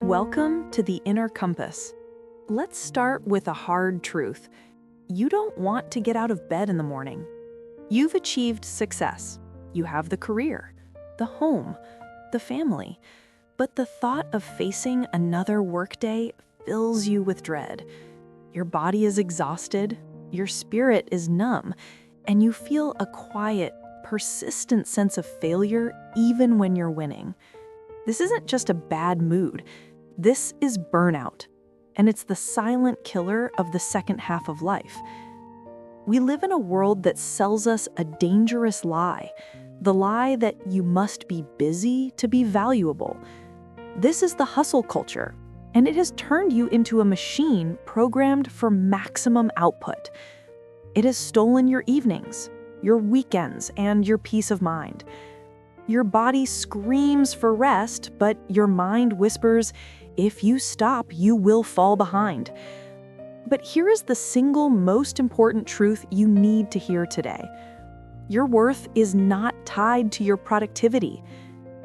Welcome to the Inner Compass. Let's start with a hard truth. You don't want to get out of bed in the morning. You've achieved success. You have the career, the home, the family. But the thought of facing another workday fills you with dread. Your body is exhausted, your spirit is numb, and you feel a quiet, persistent sense of failure even when you're winning. This isn't just a bad mood. This is burnout, and it's the silent killer of the second half of life. We live in a world that sells us a dangerous lie, the lie that you must be busy to be valuable. This is the hustle culture, and it has turned you into a machine programmed for maximum output. It has stolen your evenings, your weekends, and your peace of mind. Your body screams for rest, but your mind whispers, if you stop, you will fall behind. But here is the single most important truth you need to hear today. Your worth is not tied to your productivity.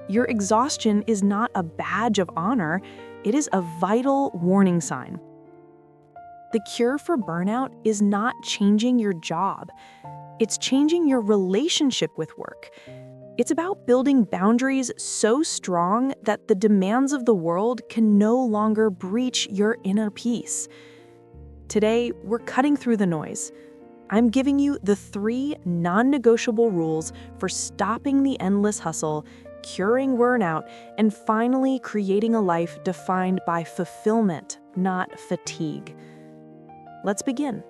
Your exhaustion is not a badge of honor. It is a vital warning sign. The cure for burnout is not changing your job. It's changing your relationship with work. It's about building boundaries so strong that the demands of the world can no longer breach your inner peace. Today, we're cutting through the noise. I'm giving you the 3 non-negotiable rules for stopping the endless hustle, curing burnout, and finally creating a life defined by fulfillment, not fatigue. Let's begin.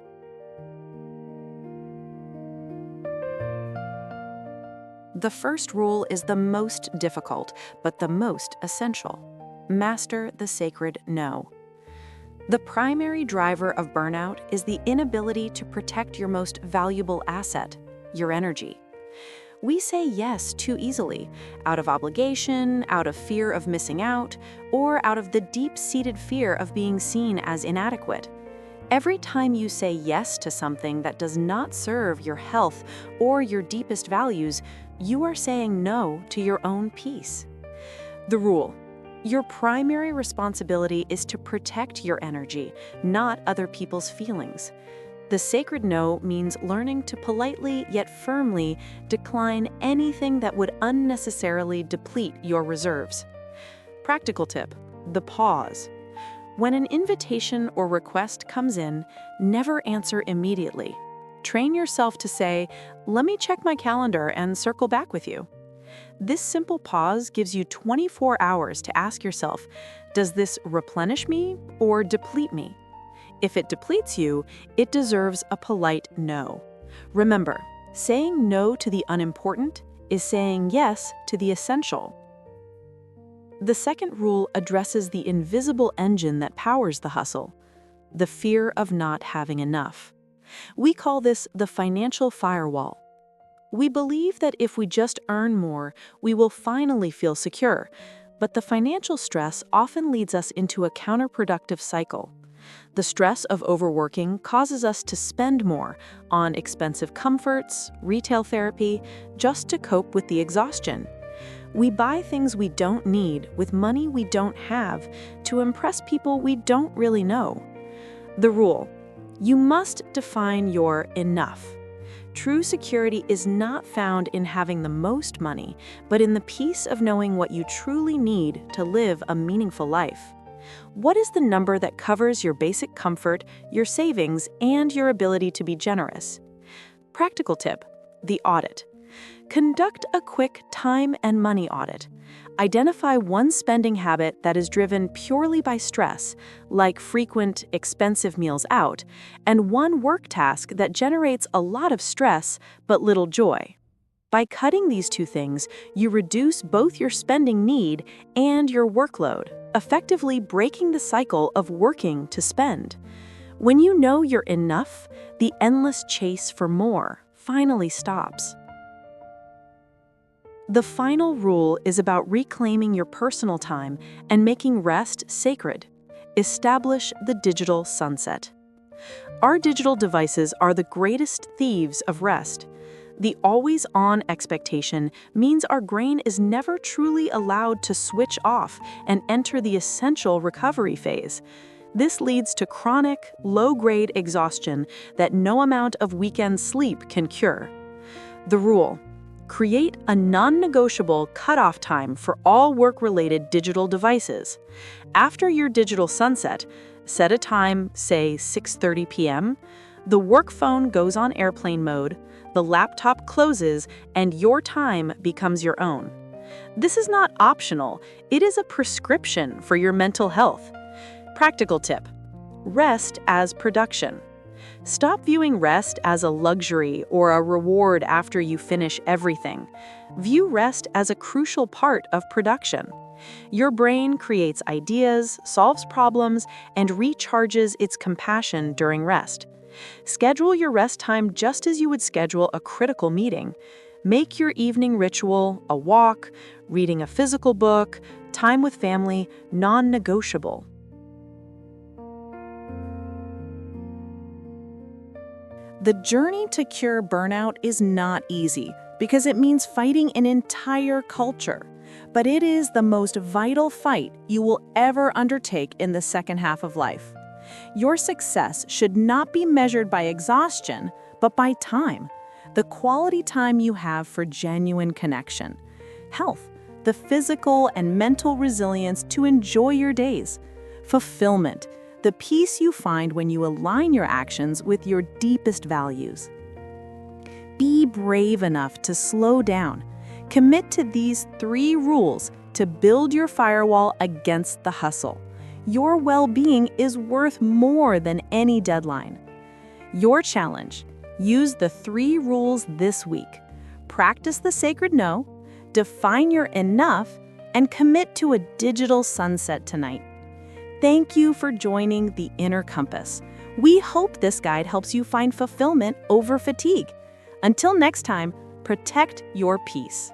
The first rule is the most difficult, but the most essential. Master the sacred no. The primary driver of burnout is the inability to protect your most valuable asset, your energy. We say yes too easily, out of obligation, out of fear of missing out, or out of the deep-seated fear of being seen as inadequate. Every time you say yes to something that does not serve your health or your deepest values, you are saying no to your own peace. The rule: your primary responsibility is to protect your energy, not other people's feelings. The sacred no means learning to politely yet firmly decline anything that would unnecessarily deplete your reserves. Practical tip: the pause. When an invitation or request comes in, never answer immediately. Train yourself to say, "Let me check my calendar and circle back with you." This simple pause gives you 24 hours to ask yourself, does this replenish me or deplete me? If it depletes you, it deserves a polite no. Remember, saying no to the unimportant is saying yes to the essential. The second rule addresses the invisible engine that powers the hustle, the fear of not having enough. We call this the financial firewall. We believe that if we just earn more, we will finally feel secure, but the financial stress often leads us into a counterproductive cycle. The stress of overworking causes us to spend more on expensive comforts, retail therapy, just to cope with the exhaustion. We buy things we don't need with money we don't have to impress people we don't really know. The rule: you must define your enough. True security is not found in having the most money, but in the peace of knowing what you truly need to live a meaningful life. What is the number that covers your basic comfort, your savings, and your ability to be generous? Practical tip: the audit. Conduct a quick time and money audit. Identify one spending habit that is driven purely by stress, like frequent, expensive meals out, and one work task that generates a lot of stress but little joy. By cutting these 2 things, you reduce both your spending need and your workload, effectively breaking the cycle of working to spend. When you know you're enough, the endless chase for more finally stops. The final rule is about reclaiming your personal time and making rest sacred. Establish the digital sunset. Our digital devices are the greatest thieves of rest. The always-on expectation means our brain is never truly allowed to switch off and enter the essential recovery phase. This leads to chronic, low-grade exhaustion that no amount of weekend sleep can cure. The rule: create a non-negotiable cutoff time for all work-related digital devices. After your digital sunset, set a time, say 6:30 p.m., the work phone goes on airplane mode, the laptop closes, and your time becomes your own. This is not optional, it is a prescription for your mental health. Practical tip: rest as production. Stop viewing rest as a luxury or a reward after you finish everything. View rest as a crucial part of production. Your brain creates ideas, solves problems, and recharges its compassion during rest. Schedule your rest time just as you would schedule a critical meeting. Make your evening ritual, a walk, reading a physical book, time with family, non-negotiable. The journey to cure burnout is not easy because it means fighting an entire culture. But it is the most vital fight you will ever undertake in the second half of life. Your success should not be measured by exhaustion, but by time. The quality time you have for genuine connection. Health, the physical and mental resilience to enjoy your days. Fulfillment, the peace you find when you align your actions with your deepest values. Be brave enough to slow down. Commit to these 3 rules to build your firewall against the hustle. Your well-being is worth more than any deadline. Your challenge: use the 3 rules this week. Practice the sacred no, define your enough, and commit to a digital sunset tonight. Thank you for joining the Inner Compass. We hope this guide helps you find fulfillment over fatigue. Until next time, protect your peace.